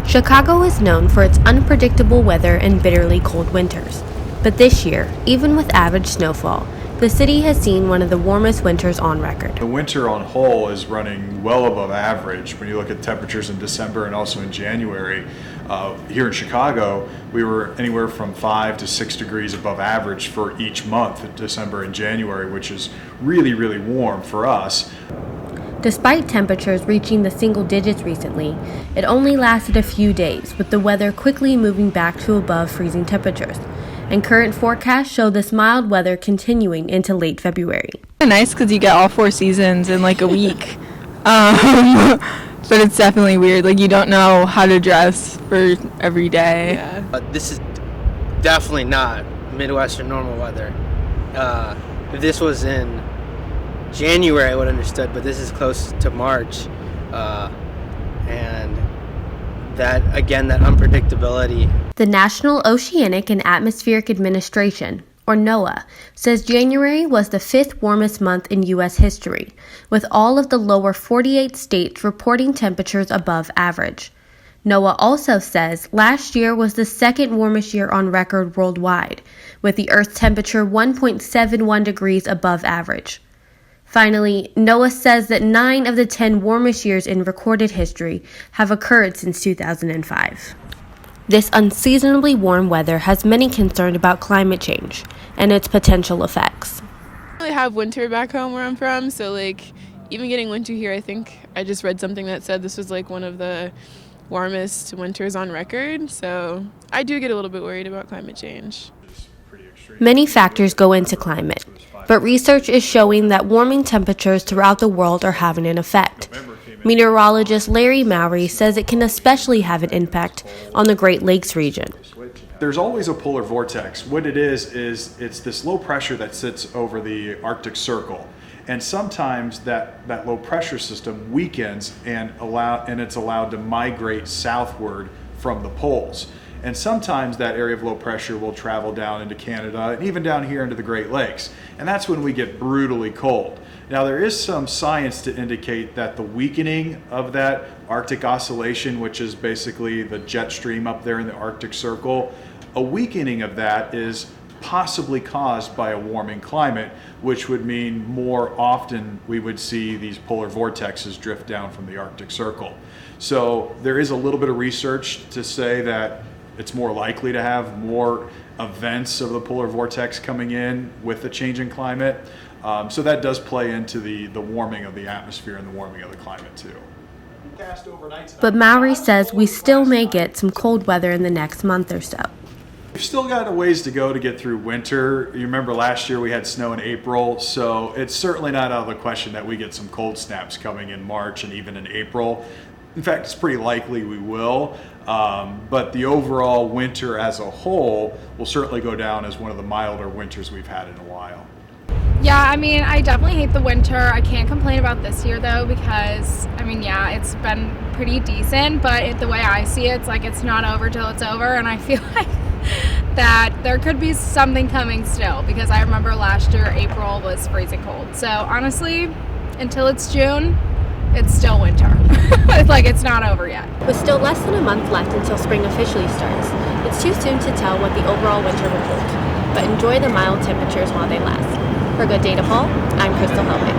Chicago is known for its unpredictable weather and bitterly cold winters. But this year, even with average snowfall, the city has seen one of the warmest winters on record. The winter on whole is running well above average when you look at temperatures in December and also in January. Here in Chicago, we were anywhere from 5 to 6 degrees above average for each month in December and January, which is really, really warm for us. Despite temperatures reaching the single digits recently, it only lasted a few days, with the weather quickly moving back to above freezing temperatures. And current forecasts show this mild weather continuing into late February. Nice because you get all 4 seasons in like a week. But it's definitely weird. Like, you don't know how to dress for every day. Yeah. This is definitely not Midwestern normal weather. If this was in January, I would have understood, but this is close to March. And that unpredictability. The National Oceanic and Atmospheric Administration, or NOAA, says January was the 5th warmest month in U.S. history, with all of the lower 48 states reporting temperatures above average. NOAA also says last year was the 2nd warmest year on record worldwide, with the Earth's temperature 1.71 degrees above average. Finally, NOAA says that 9 of the 10 warmest years in recorded history have occurred since 2005. This unseasonably warm weather has many concerned about climate change and its potential effects. I really have winter back home where I'm from, so even getting winter here, I think I just read something that said this was one of the warmest winters on record, so I do get a little bit worried about climate change. Many factors go into climate, but research is showing that warming temperatures throughout the world are having an effect. Meteorologist Larry Mowry says it can especially have an impact on the Great Lakes region. There's always a polar vortex. What it is it's this low pressure that sits over the Arctic Circle. And sometimes that low pressure system weakens and it's allowed to migrate southward from the poles. And sometimes that area of low pressure will travel down into Canada and even down here into the Great Lakes. And that's when we get brutally cold. Now, there is some science to indicate that the weakening of that Arctic oscillation, which is basically the jet stream up there in the Arctic Circle, a weakening of that is possibly caused by a warming climate, which would mean more often we would see these polar vortexes drift down from the Arctic Circle. So there is a little bit of research to say that it's more likely to have more events of the polar vortex coming in with the changing climate. So that does play into the warming of the atmosphere and the warming of the climate too. But Mowry says we still may get some cold weather in the next month or so. We've still got a ways to go to get through winter. You remember last year we had snow in April, so it's certainly not out of the question that we get some cold snaps coming in March and even in April. In fact, it's pretty likely we will, but the overall winter as a whole will certainly go down as one of the milder winters we've had in a while. Yeah, I definitely hate the winter. I can't complain about this year though, because it's been pretty decent, but the way I see it, it's it's not over till it's over, and I feel like that there could be something coming still, because I remember last year April was freezing cold. So honestly, until it's June, it's still winter. It's not over yet. With still less than a month left until spring officially starts, it's too soon to tell what the overall winter will hold, but enjoy the mild temperatures while they last. For Good Data Poll, I'm Crystal Helbig.